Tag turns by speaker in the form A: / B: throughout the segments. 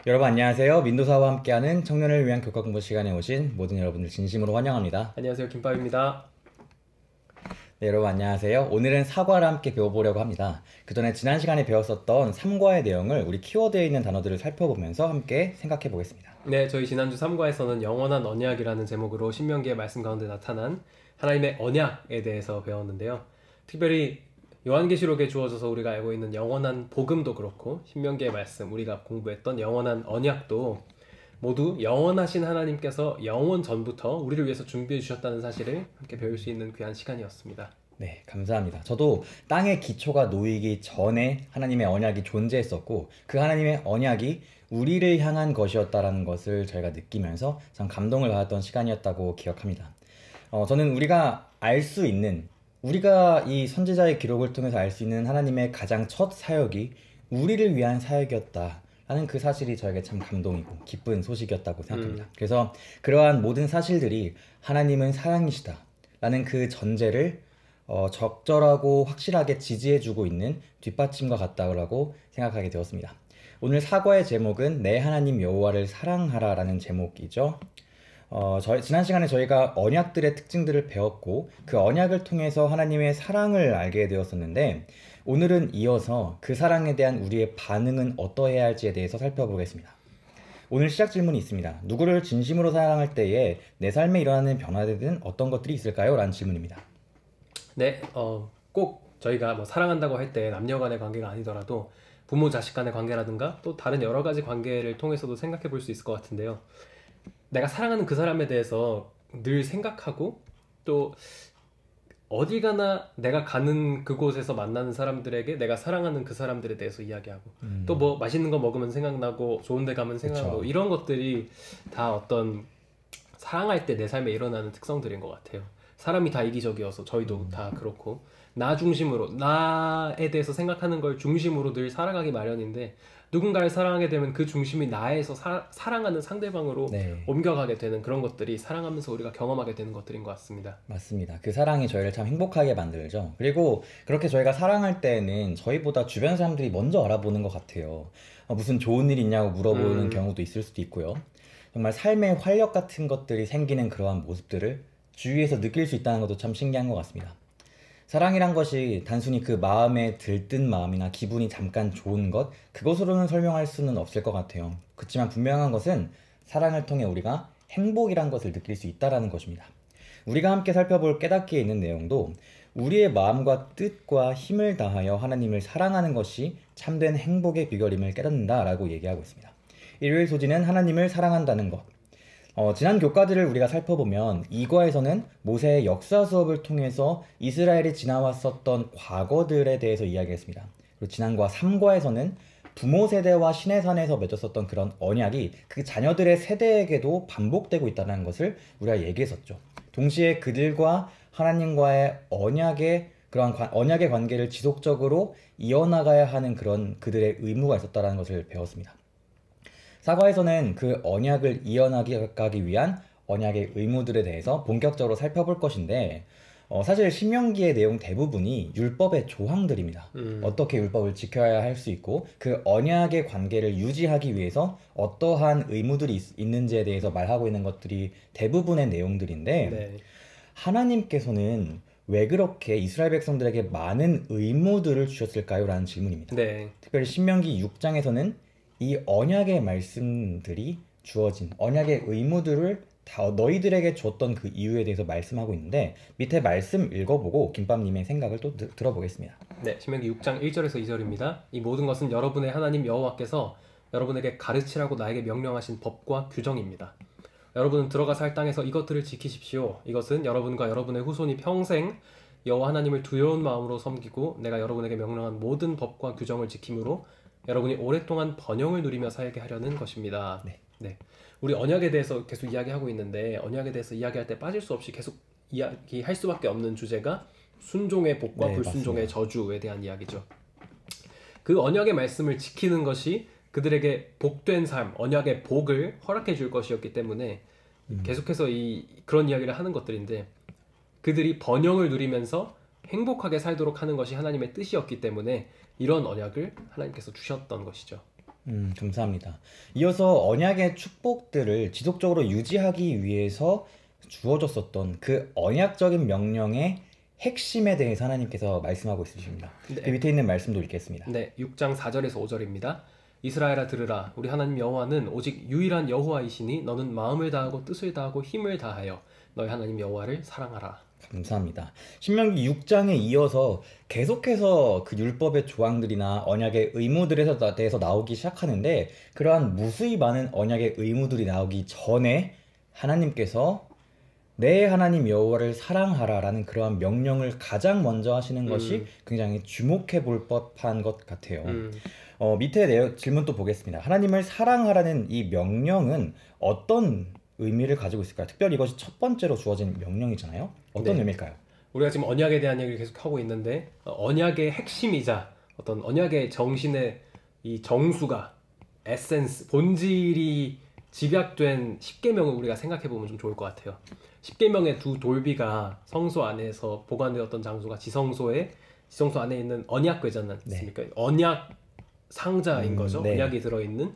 A: 여러분 안녕하세요. 민도사와 함께하는 청년을 위한 교과 공부 시간에 오신 모든 여러분들 진심으로 환영합니다.
B: 안녕하세요, 김밥입니다.
A: 네, 여러분 안녕하세요. 오늘은 사과를 함께 배워보려고 합니다. 그 전에 지난 시간에 배웠었던 삼과의 내용을 우리 키워드에 있는 단어들을 살펴보면서 함께 생각해 보겠습니다.
B: 네, 저희 지난주 3과에서는 영원한 언약이라는 제목으로 신명기의 말씀 가운데 나타난 하나님의 언약에 대해서 배웠는데요. 특별히 요한계시록에 주어져서 우리가 알고 있는 영원한 복음도 그렇고 신명기의 말씀, 우리가 공부했던 영원한 언약도 모두 영원하신 하나님께서 영원 전부터 우리를 위해서 준비해 주셨다는 사실을 함께 배울 수 있는 귀한 시간이었습니다.
A: 네, 감사합니다. 저도 땅의 기초가 놓이기 전에 하나님의 언약이 존재했었고 그 하나님의 언약이 우리를 향한 것이었다라는 것을 저희가 느끼면서 참 감동을 받았던 시간이었다고 기억합니다. 저는 우리가 알 수 있는, 우리가 이 선지자의 기록을 통해서 알 수 있는 하나님의 가장 첫 사역이 우리를 위한 사역이었다라는 그 사실이 저에게 참 감동이고 기쁜 소식이었다고 생각합니다. 그래서 그러한 모든 사실들이 하나님은 사랑이시다라는 그 전제를 적절하고 확실하게 지지해주고 있는 뒷받침과 같다고 생각하게 되었습니다. 오늘 사과의 제목은 내 하나님 여호와를 사랑하라라는 제목이죠. 지난 시간에 저희가 언약들의 특징들을 배웠고 그 언약을 통해서 하나님의 사랑을 알게 되었었는데 오늘은 이어서 그 사랑에 대한 우리의 반응은 어떠해야 할지에 대해서 살펴보겠습니다. 오늘 시작 질문이 있습니다. 누구를 진심으로 사랑할 때에 내 삶에 일어나는 변화들은 어떤 것들이 있을까요? 라는 질문입니다.
B: 네, 꼭 저희가 뭐 사랑한다고 할 때 남녀 간의 관계가 아니더라도 부모 자식 간의 관계라든가 또 다른 여러 가지 관계를 통해서도 생각해 볼 수 있을 것 같은데요. 내가 사랑하는 그 사람에 대해서 늘 생각하고 또 어디 가나 내가 가는 그곳에서 만나는 사람들에게 내가 사랑하는 그 사람들에 대해서 이야기하고 또 뭐 맛있는 거 먹으면 생각나고 좋은 데 가면 생각나고
A: 그쵸.
B: 이런 것들이 다 어떤 사랑할 때 내 삶에 일어나는 특성들인 것 같아요. 사람이 다 이기적이어서 저희도 다 그렇고 나 중심으로 나에 대해서 생각하는 걸 중심으로 늘 살아가기 마련인데 누군가를 사랑하게 되면 그 중심이 나에서 사랑하는 상대방으로
A: 네.
B: 옮겨가게 되는 그런 것들이 사랑하면서 우리가 경험하게 되는 것들인 것 같습니다.
A: 맞습니다. 그 사랑이 저희를 참 행복하게 만들죠. 그리고 그렇게 저희가 사랑할 때는 저희보다 주변 사람들이 먼저 알아보는 것 같아요. 무슨 좋은 일 있냐고 물어보는
B: 음,
A: 경우도 있을 수도 있고요. 정말 삶의 활력 같은 것들이 생기는 그러한 모습들을 주위에서 느낄 수 있다는 것도 참 신기한 것 같습니다. 사랑이란 것이 단순히 그 마음에 들뜬 마음이나 기분이 잠깐 좋은 것, 그것으로는 설명할 수는 없을 것 같아요. 그렇지만 분명한 것은 사랑을 통해 우리가 행복이란 것을 느낄 수 있다는 것입니다. 우리가 함께 살펴볼 깨닫기에 있는 내용도 우리의 마음과 뜻과 힘을 다하여 하나님을 사랑하는 것이 참된 행복의 비결임을 깨닫는다라고 얘기하고 있습니다. 일요일 소지는 하나님을 사랑한다는 것. 지난 교과들을 우리가 살펴보면 이과에서는 모세의 역사 수업을 통해서 이스라엘이 지나왔었던 과거들에 대해서 이야기했습니다. 그리고 지난과 3과에서는 부모 세대와 신의 산에서 맺었었던 그런 언약이 그 자녀들의 세대에게도 반복되고 있다는 것을 우리가 얘기했었죠. 동시에 그들과 하나님과의 언약의 관계를 지속적으로 이어나가야 하는 그런 그들의 의무가 있었다는 것을 배웠습니다. 사과에서는 그 언약을 이어나가기 위한 언약의 의무들에 대해서 본격적으로 살펴볼 것인데 사실 신명기의 내용 대부분이 율법의 조항들입니다.
B: 음,
A: 어떻게 율법을 지켜야 할 수 있고 그 언약의 관계를 유지하기 위해서 어떠한 의무들이 있는지에 대해서 말하고 있는 것들이 대부분의 내용들인데
B: 네.
A: 하나님께서는 왜 그렇게 이스라엘 백성들에게 많은 의무들을 주셨을까요? 라는 질문입니다.
B: 네.
A: 특별히 신명기 6장에서는 이 언약의 말씀들이 주어진 언약의 의무들을 다 너희들에게 줬던 그 이유에 대해서 말씀하고 있는데 밑에 말씀 읽어보고 김밥님의 생각을 또 들어보겠습니다.
B: 네, 신명기 6장 1절에서 2절입니다. 이 모든 것은 여러분의 하나님 여호와께서 여러분에게 가르치라고 나에게 명령하신 법과 규정입니다. 여러분은 들어가서 할 땅에서 이것들을 지키십시오. 이것은 여러분과 여러분의 후손이 평생 여호와 하나님을 두려운 마음으로 섬기고 내가 여러분에게 명령한 모든 법과 규정을 지킴으로 여러분이 오랫동안 번영을 누리며 살게 하려는 것입니다.
A: 네,
B: 네, 우리 언약에 대해서 계속 이야기하고 있는데 언약에 대해서 이야기할 때 빠질 수 없이 계속 이야기할 수밖에 없는 주제가 순종의 복과
A: 네,
B: 불순종의
A: 맞습니다.
B: 저주에 대한 이야기죠. 그 언약의 말씀을 지키는 것이 그들에게 복된 삶, 언약의 복을 허락해 줄 것이었기 때문에 계속해서 그런 이야기를 하는 것들인데 그들이 번영을 누리면서 행복하게 살도록 하는 것이 하나님의 뜻이었기 때문에 이런 언약을 하나님께서 주셨던 것이죠.
A: 감사합니다. 이어서 언약의 축복들을 지속적으로 유지하기 위해서 주어졌었던 그 언약적인 명령의 핵심에 대해서 하나님께서 말씀하고 있으십니다.
B: 네.
A: 그 밑에 있는 말씀도 읽겠습니다.
B: 네, 6장 4절에서 5절입니다. 이스라엘아 들으라, 우리 하나님 여호와는 오직 유일한 여호와이시니 너는 마음을 다하고 뜻을 다하고 힘을 다하여 너희 하나님 여호와를 사랑하라.
A: 감사합니다. 신명기 6장에 이어서 계속해서 그 율법의 조항들이나 언약의 의무들에 대해서 나오기 시작하는데, 그러한 무수히 많은 언약의 의무들이 나오기 전에 하나님께서 내 하나님 여호와를 사랑하라라는 그러한 명령을 가장 먼저 하시는 것이 굉장히 주목해 볼 법한 것 같아요. 밑에 질문 또 보겠습니다. 하나님을 사랑하라는 이 명령은 어떤 의미를 가지고 있을까요? 특별히 이것이 첫 번째로 주어진 명령이잖아요. 어떤
B: 네.
A: 의미일까요?
B: 우리가 지금 언약에 대한 얘기를 계속 하고 있는데, 언약의 핵심이자 어떤 언약의 정신의 이 정수가, 에센스, 본질이 집약된 십계명을 우리가 생각해 보면 좀 좋을 것 같아요. 십계명의 두 돌비가 성소 안에서 보관되었던 장소가 지성소 안에 있는 언약궤잖아요.
A: 네.
B: 언약 상자인 거죠.
A: 네.
B: 언약이 들어있는.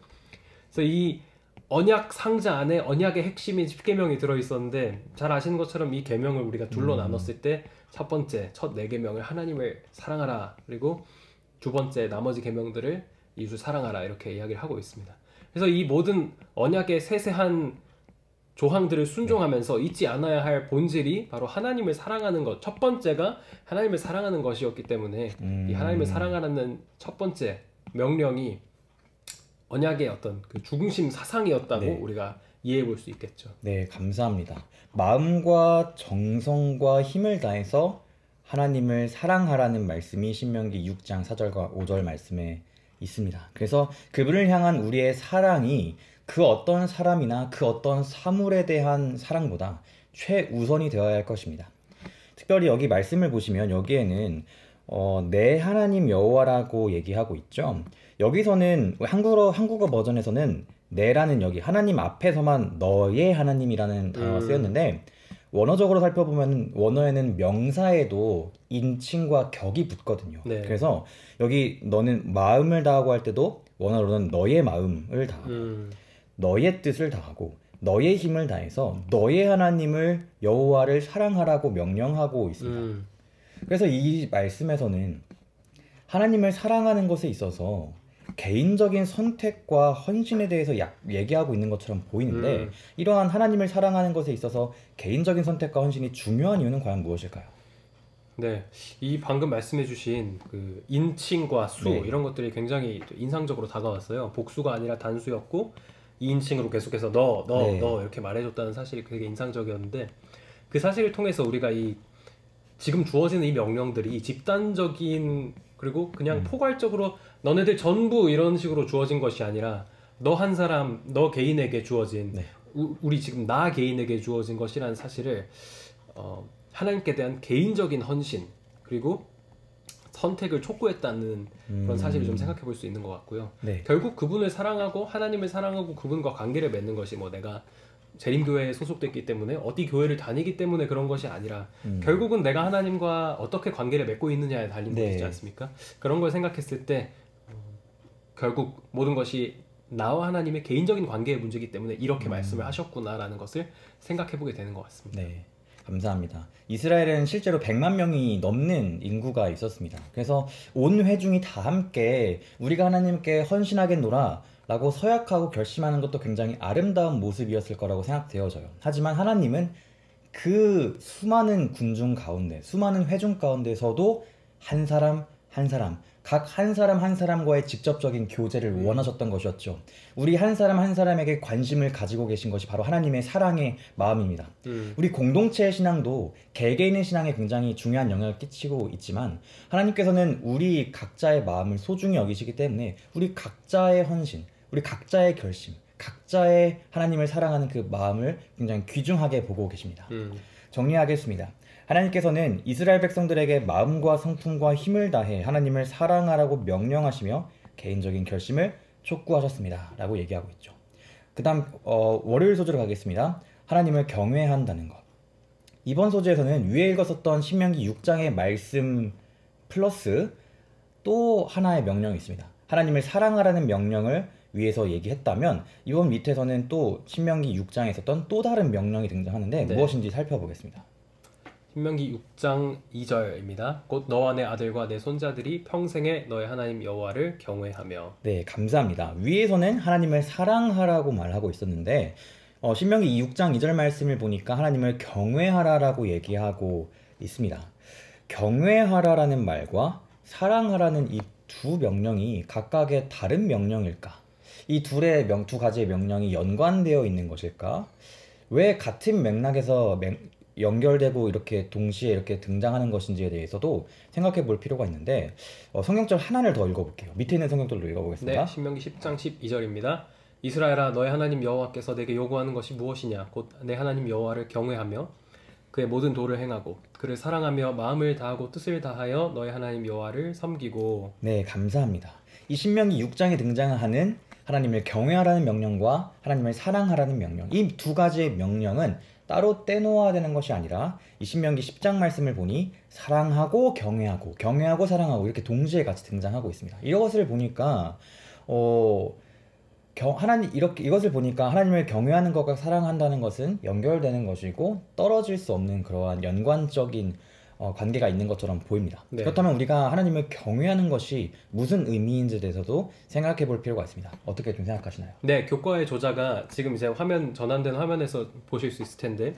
B: 그래서 이 언약 상자 안에 언약의 핵심인 십계명이 들어있었는데, 잘 아시는 것처럼 이 계명을 우리가 둘로 나눴을 때 첫 번째, 첫 네 계명을 하나님을 사랑하라, 그리고 두 번째 나머지 계명들을 이웃을 사랑하라, 이렇게 이야기를 하고 있습니다. 그래서 이 모든 언약의 세세한 조항들을 순종하면서 잊지 않아야 할 본질이 바로 하나님을 사랑하는 것. 첫 번째가 하나님을 사랑하는 것이었기 때문에 이 하나님을 사랑하라는 첫 번째 명령이 언약의 어떤 그 중심 사상이었다고
A: 네.
B: 우리가 이해해 볼 수 있겠죠.
A: 네, 감사합니다. 마음과 정성과 힘을 다해서 하나님을 사랑하라는 말씀이 신명기 6장 4절과 5절 말씀에 있습니다. 그래서 그분을 향한 우리의 사랑이 그 어떤 사람이나 그 어떤 사물에 대한 사랑보다 최우선이 되어야 할 것입니다. 특별히 여기 말씀을 보시면 여기에는 내 하나님 여호와라고 얘기하고 있죠. 여기서는 한국어 버전에서는 내라는 여기 하나님 앞에서만 너의 하나님이라는 단어가 쓰였는데, 원어적으로 살펴보면 원어에는 명사에도 인칭과 격이 붙거든요.
B: 네.
A: 그래서 여기 너는 마음을 다하고 할 때도 원어로는 너의 마음을 다하고 너의 뜻을 다하고 너의 힘을 다해서 너의 하나님을 여호와를 사랑하라고 명령하고 있습니다. 그래서 이 말씀에서는 하나님을 사랑하는 것에 있어서 개인적인 선택과 헌신에 대해서 얘기하고 있는 것처럼 보이는데, 이러한 하나님을 사랑하는 것에 있어서 개인적인 선택과 헌신이 중요한 이유는 과연 무엇일까요?
B: 네, 이 방금 말씀해주신 그 인칭과 수,
A: 네.
B: 이런 것들이 굉장히 인상적으로 다가왔어요. 복수가 아니라 단수였고 2인칭으로 계속해서 너
A: 네.
B: 이렇게 말해줬다는 사실이 되게 인상적이었는데, 그 사실을 통해서 우리가 이 지금 주어지는 이 명령들이 집단적인, 그리고 그냥 포괄적으로 너네들 전부 이런 식으로 주어진 것이 아니라 너 한 사람, 너 개인에게 주어진,
A: 네.
B: 우리 지금 나 개인에게 주어진 것이라는 사실을 하나님께 대한 개인적인 헌신, 그리고 선택을 촉구했다는 그런 사실을 좀 생각해 볼 수 있는 것 같고요.
A: 네.
B: 결국 그분을 사랑하고 하나님을 사랑하고 그분과 관계를 맺는 것이, 뭐 내가 재림교회에 소속됐기 때문에 어디 교회를 다니기 때문에 그런 것이 아니라 결국은 내가 하나님과 어떻게 관계를 맺고 있느냐에 달린
A: 네.
B: 것이지 않습니까? 그런 걸 생각했을 때 결국 모든 것이 나와 하나님의 개인적인 관계의 문제이기 때문에 이렇게 말씀을 하셨구나라는 것을 생각해 보게 되는 것 같습니다.
A: 네, 감사합니다. 이스라엘에는 실제로 100만 명이 넘는 인구가 있었습니다. 그래서 온 회중이 다 함께 우리가 하나님께 헌신하겠노라 라고 서약하고 결심하는 것도 굉장히 아름다운 모습이었을 거라고 생각되어져요. 하지만 하나님은 그 수많은 군중 가운데, 수많은 회중 가운데서도 한 사람 한 사람, 각 한 사람 한 사람과의 직접적인 교제를 원하셨던 것이었죠. 우리 한 사람 한 사람에게 관심을 가지고 계신 것이 바로 하나님의 사랑의 마음입니다. 우리 공동체의 신앙도 개개인의 신앙에 굉장히 중요한 영향을 끼치고 있지만, 하나님께서는 우리 각자의 마음을 소중히 여기시기 때문에 우리 각자의 헌신, 우리 각자의 결심, 각자의 하나님을 사랑하는 그 마음을 굉장히 귀중하게 보고 계십니다. 정리하겠습니다. 하나님께서는 이스라엘 백성들에게 마음과 성품과 힘을 다해 하나님을 사랑하라고 명령하시며 개인적인 결심을 촉구하셨습니다 라고 얘기하고 있죠. 그 다음 월요일 소재로 가겠습니다. 하나님을 경외한다는 것. 이번 소재에서는 위에 읽었었던 신명기 6장의 말씀 플러스 또 하나의 명령이 있습니다. 하나님을 사랑하라는 명령을 위해서 얘기했다면 이번 밑에서는 또 신명기 6장에 있었던 또 다른 명령이 등장하는데
B: 네.
A: 무엇인지 살펴보겠습니다.
B: 신명기 6장 2절입니다. 곧 너와 내 아들과 내 손자들이 평생에 너의 하나님 여호와를 경외하며.
A: 네, 감사합니다. 위에서는 하나님을 사랑하라고 말하고 있었는데 신명기 6장 2절 말씀을 보니까 하나님을 경외하라라고 얘기하고 있습니다. 경외하라라는 말과 사랑하라는 이 두 명령이 각각의 다른 명령일까? 이 두 가지의 명령이 연관되어 있는 것일까? 왜 같은 맥락에서 연결되고 이렇게 동시에 이렇게 등장하는 것인지에 대해서도 생각해 볼 필요가 있는데 성경절 하나를 더 읽어볼게요. 밑에 있는 성경절로 읽어보겠습니다.
B: 네, 신명기 10장 12절입니다. 이스라엘아 너의 하나님 여호와께서 내게 요구하는 것이 무엇이냐? 곧 내 하나님 여호와를 경외하며 그의 모든 도를 행하고 그를 사랑하며 마음을 다하고 뜻을 다하여 너의 하나님 여호와를 섬기고.
A: 네, 감사합니다. 이 신명기 6장에 등장하는 하나님을 경외하라는 명령과 하나님을 사랑하라는 명령, 이 두 가지의 명령은 따로 떼놓아야 되는 것이 아니라 이 신명기 10장 말씀을 보니 사랑하고 경외하고 경외하고 사랑하고 이렇게 동시에 같이 등장하고 있습니다. 이것을 보니까 이것을 보니까 하나님을 경외하는 것과 사랑한다는 것은 연결되는 것이고 떨어질 수 없는 그러한 연관적인 관계가 있는 것처럼 보입니다.
B: 네.
A: 그렇다면 우리가 하나님을 경외하는 것이 무슨 의미인지에 대해서도 생각해 볼 필요가 있습니다. 어떻게 좀 생각하시나요?
B: 네, 교과의 저자가 지금 이제 전환된 화면에서 보실 수 있을 텐데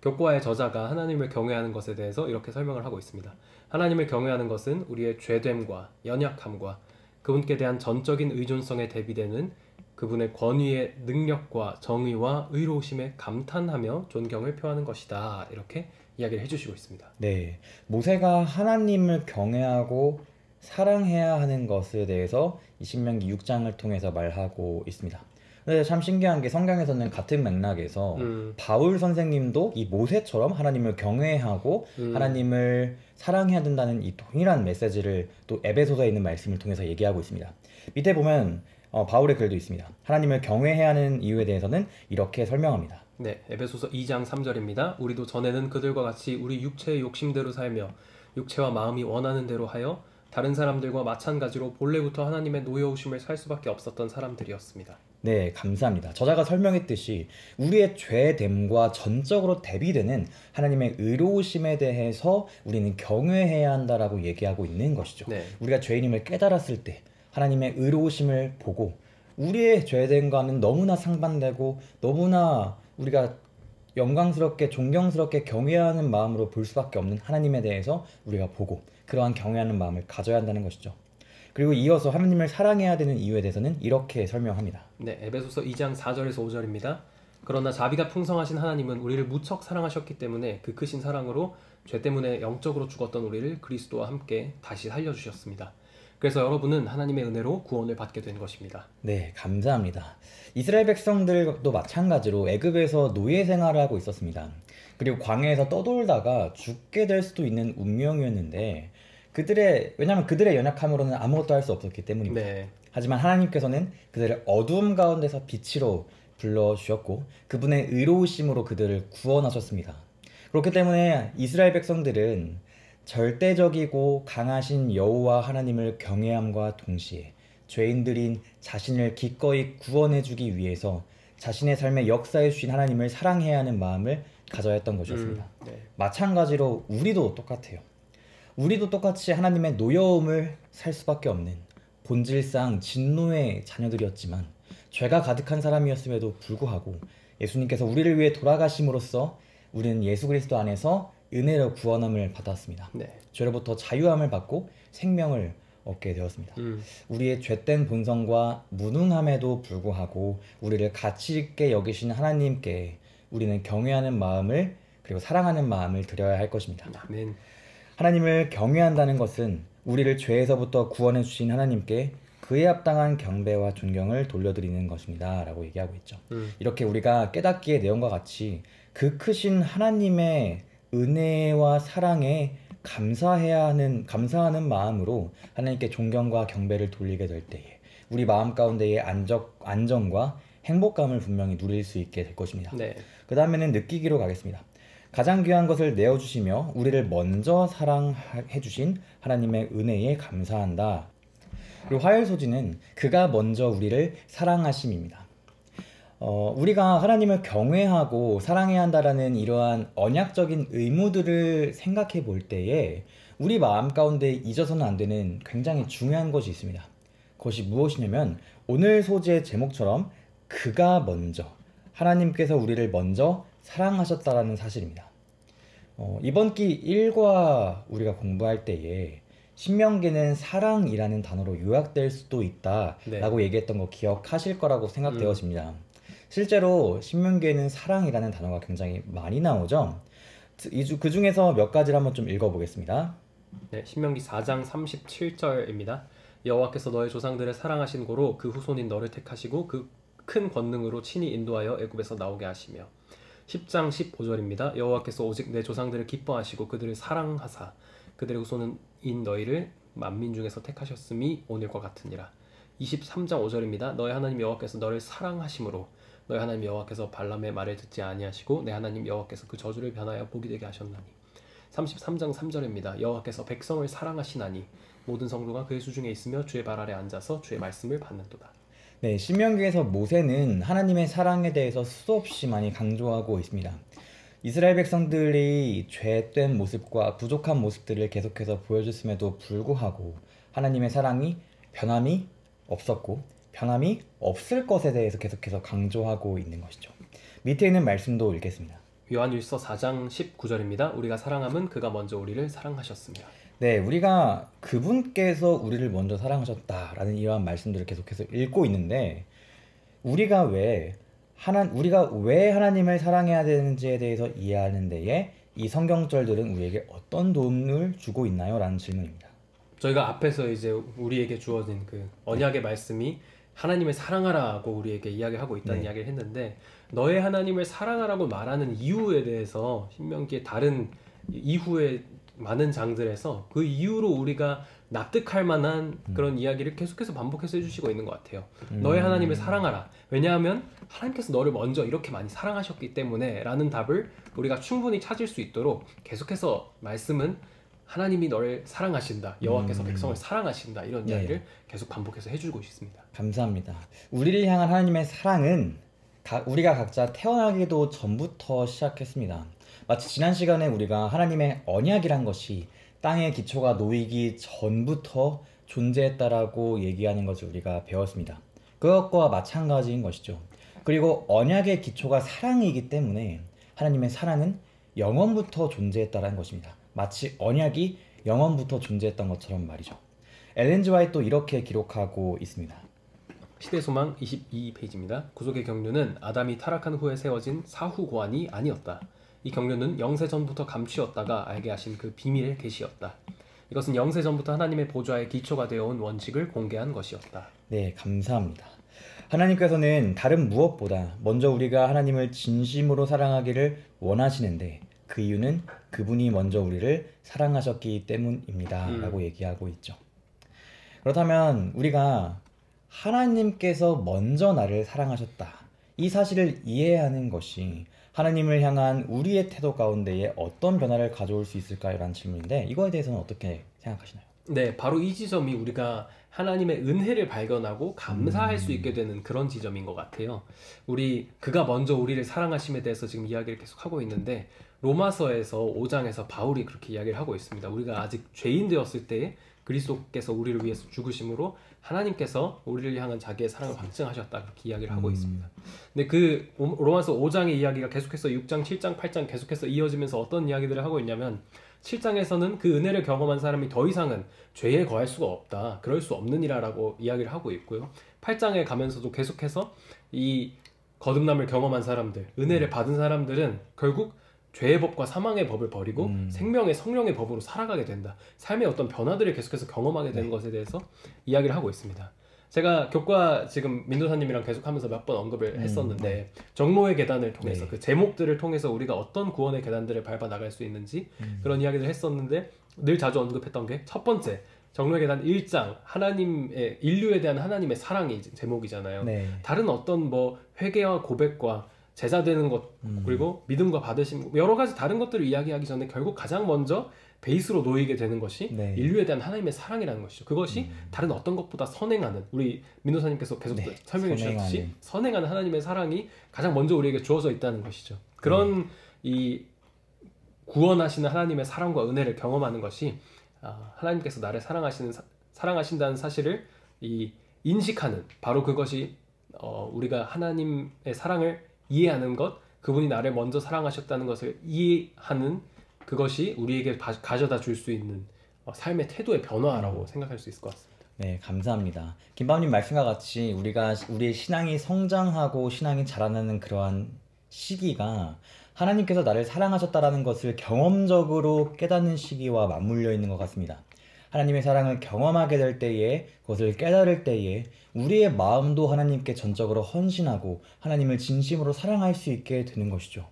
B: 교과의 저자가 하나님을 경외하는 것에 대해서 이렇게 설명을 하고 있습니다. 하나님을 경외하는 것은 우리의 죄됨과 연약함과 그분께 대한 전적인 의존성에 대비되는 그분의 권위의 능력과 정의와 의로우심에 감탄하며 존경을 표하는 것이다. 이렇게 이야기를 해주시고 있습니다.
A: 네, 모세가 하나님을 경외하고 사랑해야 하는 것에 대해서 이 신명기 6장을 통해서 말하고 있습니다. 근데 참 신기한 게 성경에서는 같은 맥락에서 바울 선생님도 이 모세처럼 하나님을 경외하고 하나님을 사랑해야 된다는 이 동일한 메시지를 또 에베소서에 있는 말씀을 통해서 얘기하고 있습니다. 밑에 보면 바울의 글도 있습니다. 하나님을 경외해야 하는 이유에 대해서는 이렇게 설명합니다.
B: 네, 에베소서 2장 3절입니다. 우리도 전에는 그들과 같이 우리 육체의 욕심대로 살며 육체와 마음이 원하는 대로 하여 다른 사람들과 마찬가지로 본래부터 하나님의 노여우심을 살 수밖에 없었던 사람들이었습니다.
A: 네, 감사합니다. 저자가 설명했듯이 우리의 죄됨과 전적으로 대비되는 하나님의 의로우심에 대해서 우리는 경외해야 한다라고 얘기하고 있는 것이죠.
B: 네.
A: 우리가 죄인임을 깨달았을 때 하나님의 의로우심을 보고 우리의 죄됨과는 너무나 상반되고 너무나 우리가 영광스럽게 존경스럽게 경외하는 마음으로 볼 수밖에 없는 하나님에 대해서 우리가 보고 그러한 경외하는 마음을 가져야 한다는 것이죠. 그리고 이어서 하나님을 사랑해야 되는 이유에 대해서는 이렇게 설명합니다.
B: 네, 에베소서 2장 4절에서 5절입니다. 그러나 자비가 풍성하신 하나님은 우리를 무척 사랑하셨기 때문에 그 크신 사랑으로 죄 때문에 영적으로 죽었던 우리를 그리스도와 함께 다시 살려주셨습니다. 그래서 여러분은 하나님의 은혜로 구원을 받게 된 것입니다.
A: 네, 감사합니다. 이스라엘 백성들도 마찬가지로 애굽에서 노예 생활을 하고 있었습니다. 그리고 광야에서 떠돌다가 죽게 될 수도 있는 운명이었는데 왜냐하면 그들의 연약함으로는 아무것도 할 수 없었기 때문입니다.
B: 네.
A: 하지만 하나님께서는 그들을 어두움 가운데서 빛으로 불러주셨고 그분의 의로우심으로 그들을 구원하셨습니다. 그렇기 때문에 이스라엘 백성들은 절대적이고 강하신 여호와 하나님을 경외함과 동시에 죄인들인 자신을 기꺼이 구원해주기 위해서 자신의 삶의 역사에 주신 하나님을 사랑해야 하는 마음을 가져야 했던 것이었습니다.
B: 네.
A: 마찬가지로 우리도 똑같아요. 우리도 똑같이 하나님의 노여움을 살 수밖에 없는 본질상 진노의 자녀들이었지만 죄가 가득한 사람이었음에도 불구하고 예수님께서 우리를 위해 돌아가심으로써 우리는 예수 그리스도 안에서 은혜로 구원함을 받았습니다.
B: 네.
A: 죄로부터 자유함을 받고 생명을 얻게 되었습니다. 우리의 죄된 본성과 무능함에도 불구하고 우리를 가치 있게 여기신 하나님께 우리는 경외하는 마음을 그리고 사랑하는 마음을 드려야 할 것입니다.
B: 아멘.
A: 하나님을 경외한다는 것은 우리를 죄에서부터 구원해 주신 하나님께 그에 합당한 경배와 존경을 돌려드리는 것입니다 라고 얘기하고 있죠. 이렇게 우리가 깨닫기의 내용과 같이 그 크신 하나님의 은혜와 사랑에 감사하는 마음으로 하나님께 존경과 경배를 돌리게 될 때에 우리 마음 가운데의 안정과 행복감을 분명히 누릴 수 있게 될 것입니다.
B: 네.
A: 그 다음에는 느끼기로 가겠습니다. 가장 귀한 것을 내어주시며 우리를 먼저 사랑해 주신 하나님의 은혜에 감사한다. 그리고 화요일 소지는 그가 먼저 우리를 사랑하심입니다. 우리가 하나님을 경외하고 사랑해야 한다라는 이러한 언약적인 의무들을 생각해 볼 때에 우리 마음 가운데 잊어서는 안 되는 굉장히 중요한 것이 있습니다. 그것이 무엇이냐면 오늘 소재의 제목처럼 그가 먼저, 하나님께서 우리를 먼저 사랑하셨다라는 사실입니다. 이번 기 1과 우리가 공부할 때에 신명기는 사랑이라는 단어로 요약될 수도 있다라고
B: 네.
A: 얘기했던 거 기억하실 거라고 생각되어집니다. 실제로 신명기에는 사랑이라는 단어가 굉장히 많이 나오죠. 그 중에서 몇 가지를 한번 좀 읽어보겠습니다.
B: 네, 신명기 4장 37절입니다. 여호와께서 너의 조상들을 사랑하신 고로 그 후손인 너를 택하시고 그 큰 권능으로 친히 인도하여 애굽에서 나오게 하시며 10장 15절입니다. 여호와께서 오직 내 조상들을 기뻐하시고 그들을 사랑하사 그들의 후손인 너희를 만민 중에서 택하셨음이 오늘과 같으니라. 23장 5절입니다. 너의 하나님 여호와께서 너를 사랑하심으로 너의 하나님 여호와께서 발람의 말을 듣지 아니하시고 내 하나님 여호와께서 그 저주를 변하여 복이 되게 하셨나니. 33장 3절입니다. 여호와께서 백성을 사랑하시나니 모든 성도가 그의 수중에 있으며 주의 발 아래 앉아서 주의 말씀을 받는도다.
A: 네, 신명기에서 모세는 하나님의 사랑에 대해서 수없이 많이 강조하고 있습니다. 이스라엘 백성들이 죄된 모습과 부족한 모습들을 계속해서 보여줬음에도 불구하고 하나님의 사랑이 변함이 없었고 변함이 없을 것에 대해서 계속해서 강조하고 있는 것이죠. 밑에 있는 말씀도 읽겠습니다.
B: 요한일서 4장 19절입니다. 우리가 사랑함은 그가 먼저 우리를 사랑하셨으며.
A: 네, 우리가 그분께서 우리를 먼저 사랑하셨다라는 이러한 말씀들을 계속해서 읽고 있는데 우리가 왜 하나님을 사랑해야 되는지에 대해서 이해하는 데에 이 성경절들은 우리에게 어떤 도움을 주고 있나요? 라는 질문입니다.
B: 저희가 앞에서 이제 우리에게 주어진 그 언약의 말씀이 하나님을 사랑하라고 우리에게 이야기하고 있다는
A: 네.
B: 이야기를 했는데 너의 하나님을 사랑하라고 말하는 이유에 대해서 신명기의 다른 이후의 많은 장들에서 그 이유로 우리가 납득할 만한 그런 이야기를 계속해서 반복해서 해주시고 있는 것 같아요. 너의 하나님을 사랑하라. 왜냐하면 하나님께서 너를 먼저 이렇게 많이 사랑하셨기 때문에 라는 답을 우리가 충분히 찾을 수 있도록 계속해서 말씀은 하나님이 너를 사랑하신다. 여호와께서 백성을 사랑하신다. 이런
A: 네.
B: 이야기를 계속 반복해서 해주고 있습니다.
A: 감사합니다. 우리를 향한 하나님의 사랑은 우리가 각자 태어나기도 전부터 시작했습니다. 마치 지난 시간에 우리가 하나님의 언약이란 것이 땅의 기초가 놓이기 전부터 존재했다라고 얘기하는 것을 우리가 배웠습니다. 그것과 마찬가지인 것이죠. 그리고 언약의 기초가 사랑이기 때문에 하나님의 사랑은 영원부터 존재했다라는 것입니다. 마치 언약이 영원부터 존재했던 것처럼 말이죠. 엘렌 지 화이트도 이렇게 기록하고 있습니다.
B: 시대소망 22페이지입니다. 구속의 경륜은 아담이 타락한 후에 세워진 사후 고안이 아니었다. 이 경륜은 영세 전부터 감추었다가 알게 하신 그 비밀의 계시였다. 이것은 영세 전부터 하나님의 보좌의 기초가 되어온 원칙을 공개한 것이었다.
A: 네, 감사합니다. 하나님께서는 다른 무엇보다 먼저 우리가 하나님을 진심으로 사랑하기를 원하시는데 그 이유는 그분이 먼저 우리를 사랑하셨기 때문입니다. 라고 얘기하고 있죠. 그렇다면 우리가 하나님께서 먼저 나를 사랑하셨다. 이 사실을 이해하는 것이 하나님을 향한 우리의 태도 가운데에 어떤 변화를 가져올 수 있을까요? 라는 질문인데 이거에 대해서는 어떻게 생각하시나요?
B: 네, 바로 이 지점이 우리가 하나님의 은혜를 발견하고 감사할 수 있게 되는 그런 지점인 것 같아요. 그가 먼저 우리를 사랑하심에 대해서 지금 이야기를 계속 하고 있는데 로마서에서 5장에서 바울이 그렇게 이야기를 하고 있습니다. 우리가 아직 죄인 되었을 때에 그리스도께서 우리를 위해서 죽으심으로 하나님께서 우리를 향한 자기의 사랑을 확증하셨다 그렇게 이야기를 하고 있습니다. 근데 그 로마서 5장의 이야기가 계속해서 6장, 7장, 8장 계속해서 이어지면서 어떤 이야기들을 하고 있냐면 7장에서는 그 은혜를 경험한 사람이 더 이상은 죄에 거할 수가 없다. 그럴 수 없느니라 라고 이야기를 하고 있고요. 8장에 가면서도 계속해서 이 거듭남을 경험한 사람들, 은혜를 받은 사람들은 결국 죄의 법과 사망의 법을 버리고 생명의 성령의 법으로 살아가게 된다. 삶의 어떤 변화들을 계속해서 경험하게 되는 것에 대해서 이야기를 하고 있습니다. 제가 교과 지금 민도사님이랑 계속하면서 몇 번 언급을 했었는데 정로의 계단을 통해서 그 제목들을 통해서 우리가 어떤 구원의 계단들을 밟아 나갈 수 있는지 그런 이야기를 했었는데 늘 자주 언급했던 게 첫 번째 정로의 계단 1장 하나님의 인류에 대한 하나님의 사랑이 제목이잖아요.
A: 네.
B: 다른 어떤 뭐 회개와 고백과 제자 되는 것 그리고 믿음과 받으심 여러 가지 다른 것들을 이야기하기 전에 결국 가장 먼저 베이스로 놓이게 되는 것이
A: 네.
B: 인류에 대한 하나님의 사랑이라는 것이죠. 그것이 다른 어떤 것보다 선행하는, 우리 민호사님께서 계속
A: 네,
B: 설명해 주셨듯이
A: 선행하는.
B: 선행하는 하나님의 사랑이 가장 먼저 우리에게 주어져 있다는 것이죠. 그런 이 구원하시는 하나님의 사랑과 은혜를 경험하는 것이 하나님께서 나를 사랑하신다는 사실을 인식하는, 바로 그것이 우리가 하나님의 사랑을 이해하는 것, 그분이 나를 먼저 사랑하셨다는 것을 이해하는 그것이 우리에게 가져다 줄 수 있는 삶의 태도의 변화라고 생각할 수 있을 것 같습니다.
A: 네, 감사합니다. 김밥님 말씀과 같이 우리의 신앙이 성장하고 신앙이 자라나는 그러한 시기가 하나님께서 나를 사랑하셨다라는 것을 경험적으로 깨닫는 시기와 맞물려 있는 것 같습니다. 하나님의 사랑을 경험하게 될 때에, 그것을 깨달을 때에 우리의 마음도 하나님께 전적으로 헌신하고 하나님을 진심으로 사랑할 수 있게 되는 것이죠.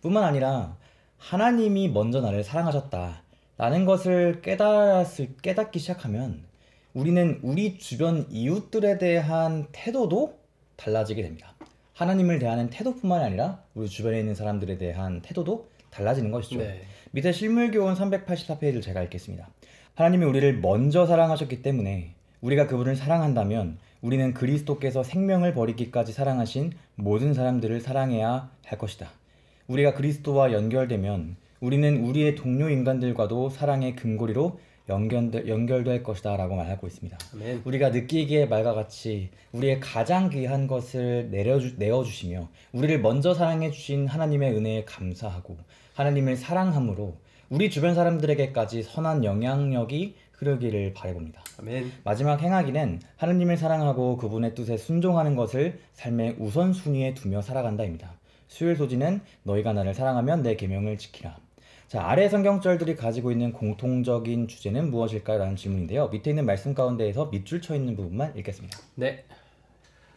A: 뿐만 아니라 하나님이 먼저 나를 사랑하셨다라는 것을 깨닫기 시작하면 우리는 우리 주변 이웃들에 대한 태도도 달라지게 됩니다. 하나님을 대하는 태도뿐만 아니라 우리 주변에 있는 사람들에 대한 태도도 달라지는 것이죠.
B: 네.
A: 밑에 실물교훈 384페이지를 제가 읽겠습니다. 하나님이 우리를 먼저 사랑하셨기 때문에 우리가 그분을 사랑한다면 우리는 그리스도께서 생명을 버리기까지 사랑하신 모든 사람들을 사랑해야 할 것이다. 우리가 그리스도와 연결되면 우리는 우리의 동료 인간들과도 사랑의 금고리로 연결될 것이다 라고 말하고 있습니다.
B: 아멘.
A: 우리가 느끼기에 말과 같이 우리의 가장 귀한 것을 내어주시며 우리를 먼저 사랑해 주신 하나님의 은혜에 감사하고 하나님을 사랑함으로 우리 주변 사람들에게까지 선한 영향력이 흐르기를 바라봅니다.
B: 아멘.
A: 마지막 행하기는 하나님을 사랑하고 그분의 뜻에 순종하는 것을 삶의 우선순위에 두며 살아간다입니다. 수요일 소지는 너희가 나를 사랑하면 내 계명을 지키라. 자, 아래 성경절들이 가지고 있는 공통적인 주제는 무엇일까요? 라는 질문인데요. 밑에 있는 말씀 가운데에서 밑줄 쳐 있는 부분만 읽겠습니다.
B: 네.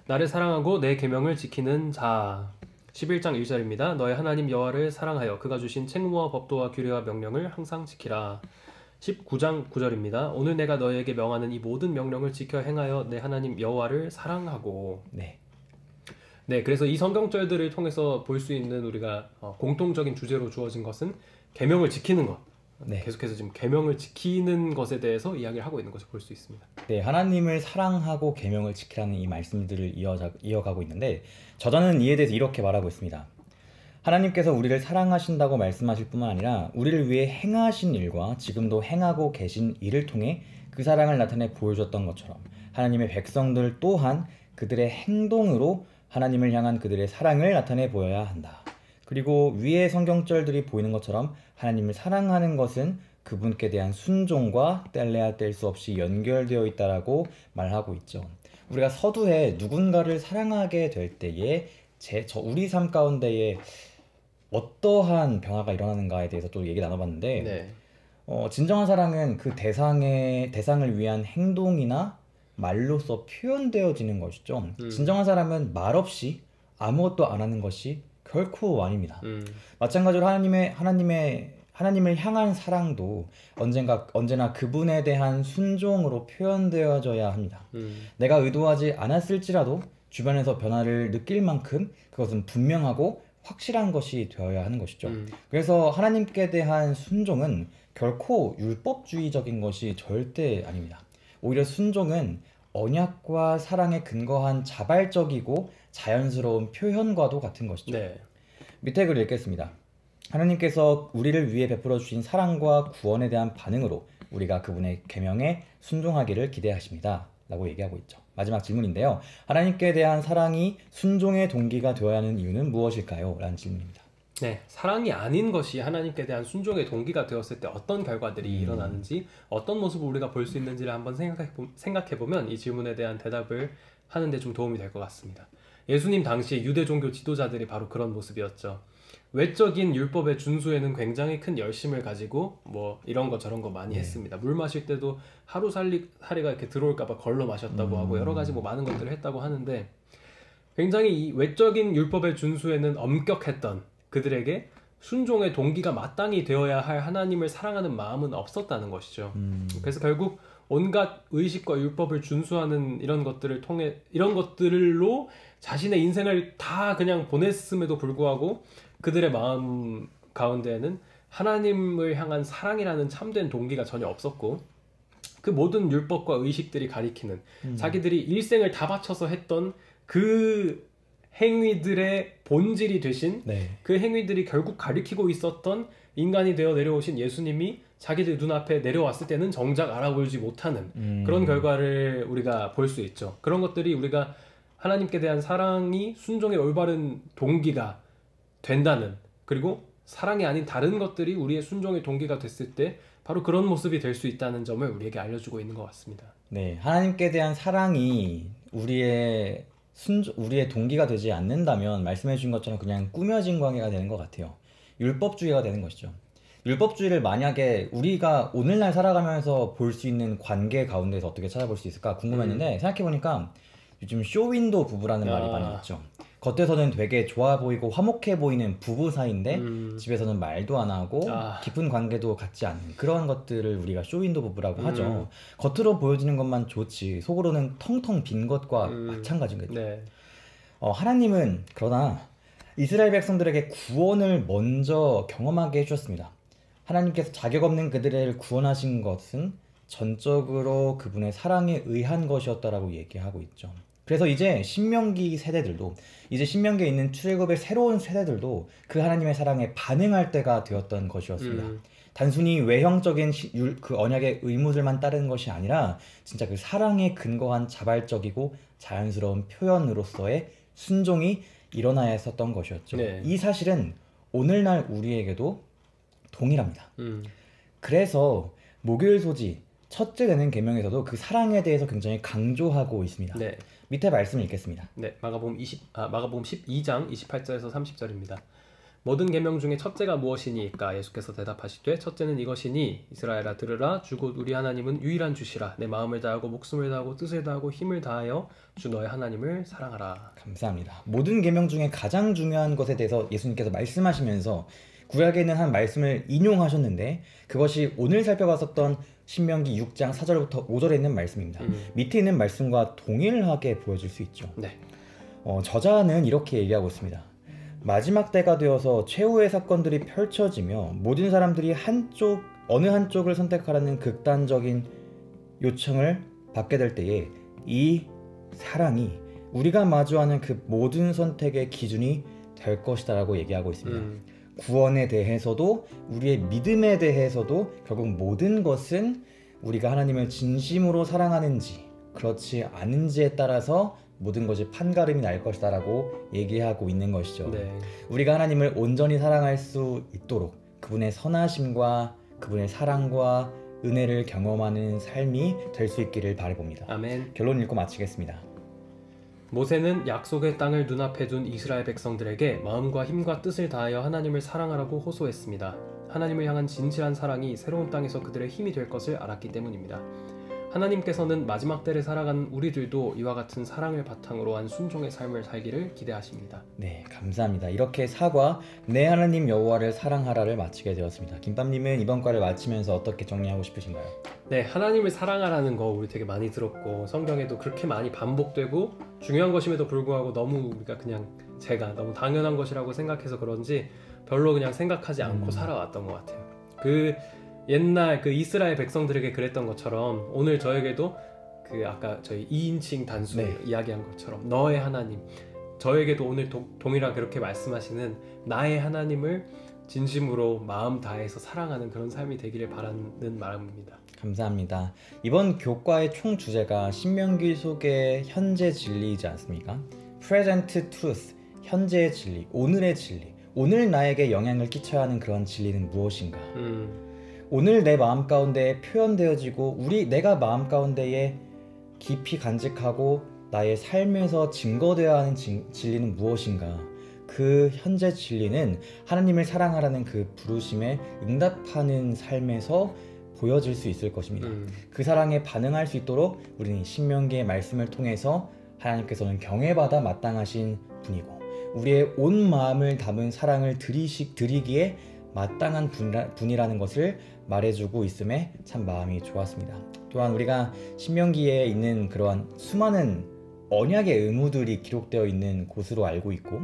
B: 나를 사랑하고 내 계명을 지키는 자. 11장 1절입니다. 너의 하나님 여호와를 사랑하여 그가 주신 책무와 법도와 규례와 명령을 항상 지키라. 19장 9절입니다. 오늘 내가 너에게 명하는 이 모든 명령을 지켜 행하여 내 하나님 여호와를 사랑하고.
A: 네.
B: 네, 그래서 이 성경절들을 통해서 볼 수 있는 우리가 공통적인 주제로 주어진 것은 계명을 지키는 것.
A: 네.
B: 계속해서 지금 계명을 지키는 것에 대해서 이야기를 하고 있는 것을 볼 수 있습니다.
A: 네, 하나님을 사랑하고 계명을 지키라는 이 말씀들을 이어가고 있는데 저자는 이에 대해서 이렇게 말하고 있습니다. 하나님께서 우리를 사랑하신다고 말씀하실 뿐만 아니라 우리를 위해 행하신 일과 지금도 행하고 계신 일을 통해 그 사랑을 나타내 보여줬던 것처럼 하나님의 백성들 또한 그들의 행동으로 하나님을 향한 그들의 사랑을 나타내 보여야 한다. 그리고 위의 성경절들이 보이는 것처럼 하나님을 사랑하는 것은 그분께 대한 순종과 뗄래야 뗄 수 없이 연결되어 있다라고 말하고 있죠. 우리가 서두에 누군가를 사랑하게 될 때에 우리 삶 가운데에 어떠한 변화가 일어나는가에 대해서 또 얘기 나눠봤는데
B: 네.
A: 진정한 사랑은 그 대상을 위한 행동이나 말로써 표현되어지는 것이죠. 진정한 사람은 말없이 아무것도 안 하는 것이 결코 아닙니다. 마찬가지로 하나님을 향한 사랑도 언제나 그분에 대한 순종으로 표현되어져야 합니다. 내가 의도하지 않았을지라도 주변에서 변화를 느낄 만큼 그것은 분명하고 확실한 것이 되어야 하는 것이죠. 그래서 하나님께 대한 순종은 결코 율법주의적인 것이 절대 아닙니다. 오히려 순종은 언약과 사랑에 근거한 자발적이고 자연스러운 표현과도 같은 것이죠.
B: 네.
A: 밑에 글을 읽겠습니다. 하나님께서 우리를 위해 베풀어 주신 사랑과 구원에 대한 반응으로 우리가 그분의 계명에 순종하기를 기대하십니다. 라고 얘기하고 있죠. 마지막 질문인데요. 하나님께 대한 사랑이 순종의 동기가 되어야 하는 이유는 무엇일까요? 라는 질문입니다.
B: 네, 사랑이 아닌 것이 하나님께 대한 순종의 동기가 되었을 때 어떤 결과들이 일어나는지, 어떤 모습을 우리가 볼 수 있는지를 한번 생각해보면 이 질문에 대한 대답을 하는데 좀 도움이 될 것 같습니다. 예수님 당시 유대 종교 지도자들이 바로 그런 모습이었죠. 외적인 율법의 준수에는 굉장히 큰 열심을 가지고 뭐 이런 거 저런 거 많이 했습니다. 물 마실 때도 하루살이가 이렇게 들어올까봐 걸러 마셨다고 하고 여러 가지 뭐 많은 것들을 했다고 하는데, 굉장히 이 외적인 율법의 준수에는 엄격했던 그들에게 순종의 동기가 마땅히 되어야 할 하나님을 사랑하는 마음은 없었다는 것이죠. 그래서 결국 온갖 의식과 율법을 준수하는 이런 것들로 자신의 인생을 다 그냥 보냈음에도 불구하고 그들의 마음 가운데에는 하나님을 향한 사랑이라는 참된 동기가 전혀 없었고 그 모든 율법과 의식들이 가리키는 자기들이 일생을 다 바쳐서 했던 그 행위들의 본질이 되신
A: 네.
B: 그 행위들이 결국 가리키고 있었던 인간이 되어 내려오신 예수님이 자기들 눈앞에 내려왔을 때는 정작 알아보지 못하는 그런 결과를 우리가 볼 수 있죠. 그런 것들이 우리가 하나님께 대한 사랑이 순종의 올바른 동기가 된다는, 그리고 사랑이 아닌 다른 것들이 우리의 순종의 동기가 됐을 때 바로 그런 모습이 될 수 있다는 점을 우리에게 알려주고 있는 것 같습니다.
A: 네, 하나님께 대한 사랑이 우리의 동기가 되지 않는다면 말씀해 주신 것처럼 그냥 꾸며진 관계가 되는 것 같아요. 율법주의가 되는 것이죠. 율법주의를 만약에 우리가 오늘날 살아가면서 볼 수 있는 관계 가운데서 어떻게 찾아볼 수 있을까 궁금했는데 생각해보니까 요즘 쇼윈도 부부라는 말이 많이 있죠. 겉에서는 되게 좋아 보이고 화목해 보이는 부부 사이인데 집에서는 말도 안 하고 깊은 관계도 갖지 않는 그런 것들을 우리가 쇼윈도 부부라고 하죠. 겉으로 보여지는 것만 좋지 속으로는 텅텅 빈 것과 마찬가지인 거죠.
B: 네.
A: 하나님은 그러나 이스라엘 백성들에게 구원을 먼저 경험하게 해주셨습니다. 하나님께서 자격 없는 그들을 구원하신 것은 전적으로 그분의 사랑에 의한 것이었다라고 얘기하고 있죠. 그래서 이제 신명기 세대들도, 이제 신명기에 있는 출애굽의 새로운 세대들도 그 하나님의 사랑에 반응할 때가 되었던 것이었습니다. 단순히 외형적인 그 언약의 의무들만 따르는 것이 아니라 진짜 그 사랑에 근거한 자발적이고 자연스러운 표현으로서의 순종이 일어나야 했었던 것이었죠.
B: 네.
A: 이 사실은 오늘날 우리에게도 동일합니다. 그래서 목요일 소지 첫째 되는 계명에서도 그 사랑에 대해서 굉장히 강조하고 있습니다.
B: 네.
A: 밑에 말씀을 읽겠습니다.
B: 네, 마가복음 12장 28절에서 30절입니다. 모든 계명 중에 첫째가 무엇이니까? 예수께서 대답하시되 첫째는 이것이니 이스라엘아 들으라 주 곧 우리 하나님은 유일한 주시라. 내 마음을 다하고 목숨을 다하고 뜻을 다하고 힘을 다하여 주 너의 하나님을 사랑하라.
A: 감사합니다. 모든 계명 중에 가장 중요한 것에 대해서 예수님께서 말씀하시면서 구약에 있는 한 말씀을 인용하셨는데 그것이 오늘 살펴봤었던 신명기 6장 4절부터 5절에 있는 말씀입니다. 밑에 있는 말씀과 동일하게 보여질 수 있죠.
B: 네.
A: 저자는 이렇게 얘기하고 있습니다. 마지막 때가 되어서 최후의 사건들이 펼쳐지며 모든 사람들이 어느 한쪽을 선택하라는 극단적인 요청을 받게 될 때에 이 사랑이 우리가 마주하는 그 모든 선택의 기준이 될 것이다 라고 얘기하고 있습니다. 구원에 대해서도 우리의 믿음에 대해서도 결국 모든 것은 우리가 하나님을 진심으로 사랑하는지 그렇지 않은지에 따라서 모든 것이 판가름이 날 것이다 라고 얘기하고 있는 것이죠.
B: 네.
A: 우리가 하나님을 온전히 사랑할 수 있도록 그분의 선하심과 그분의 사랑과 은혜를 경험하는 삶이 될 수 있기를 바라봅니다.
B: 아멘.
A: 결론 읽고 마치겠습니다.
B: 모세는 약속의 땅을 눈앞에 둔 이스라엘 백성들에게 마음과 힘과 뜻을 다하여 하나님을 사랑하라고 호소했습니다. 하나님을 향한 진실한 사랑이 새로운 땅에서 그들의 힘이 될 것을 알았기 때문입니다. 하나님께서는 마지막 때를 살아가는 우리들도 이와 같은 사랑을 바탕으로 한 순종의 삶을 살기를 기대하십니다.
A: 네, 감사합니다. 이렇게 사과 내 하나님 여호와를 사랑하라를 마치게 되었습니다. 김밥님은 이번 과를 마치면서 어떻게 정리하고 싶으신가요?
B: 네, 하나님을 사랑하라는 거 우리 되게 많이 들었고 성경에도 그렇게 많이 반복되고 중요한 것임에도 불구하고 너무 우리가 그냥 제가 너무 당연한 것이라고 생각해서 그런지 별로 그냥 생각하지 않고 살아왔던 것 같아요. 그 옛날 그 이스라엘 백성들에게 그랬던 것처럼 오늘 저에게도 그 아까 저희 2인칭 단수 이야기한 것처럼 너의 하나님, 저에게도 오늘 동일하게 그렇게 말씀하시는 나의 하나님을 진심으로 마음 다해서 사랑하는 그런 삶이 되기를 바라는 마음입니다.
A: 감사합니다. 이번 교과의 총 주제가 신명기 속의 현재 진리이지 않습니까? Present Truth, 현재의 진리, 오늘의 진리. 오늘 나에게 영향을 끼쳐야 하는 그런 진리는 무엇인가? 오늘 내 마음 가운데 표현되어지고 내가 마음 가운데에 깊이 간직하고 나의 삶에서 증거되어야 하는 진리는 무엇인가? 그 현재 진리는 하나님을 사랑하라는 그 부르심에 응답하는 삶에서 보여질 수 있을 것입니다. 그 사랑에 반응할 수 있도록 우리는 신명기의 말씀을 통해서 하나님께서는 경외받아 마땅하신 분이고 우리의 온 마음을 담은 사랑을 드리기에 마땅한 분이라는 것을 말해주고 있음에 참 마음이 좋았습니다. 또한 우리가 신명기에 있는 그러한 수많은 언약의 의무들이 기록되어 있는 곳으로 알고 있고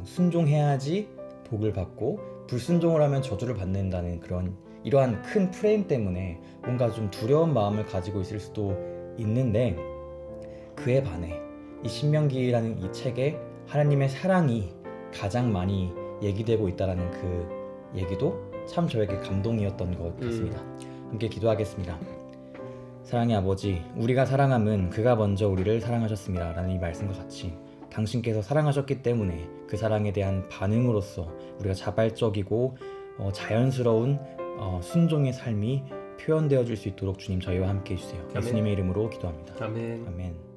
A: 순종해야지 복을 받고 불순종을 하면 저주를 받는다는 이러한 큰 프레임 때문에 뭔가 좀 두려운 마음을 가지고 있을 수도 있는데, 그에 반해 이 신명기라는 이 책에 하나님의 사랑이 가장 많이 얘기되고 있다라는 그 얘기도 참 저에게 감동이었던 것 같습니다. 함께 기도하겠습니다. 사랑의 아버지, 우리가 사랑함은 그가 먼저 우리를 사랑하셨습니다 라는 이 말씀과 같이 당신께서 사랑하셨기 때문에 그 사랑에 대한 반응으로서 우리가 자발적이고 자연스러운 순종의 삶이 표현되어질 수 있도록 주님 저희와 함께 해주세요.
B: 아멘.
A: 예수님의 이름으로 기도합니다.
B: 아멘.
A: 아멘.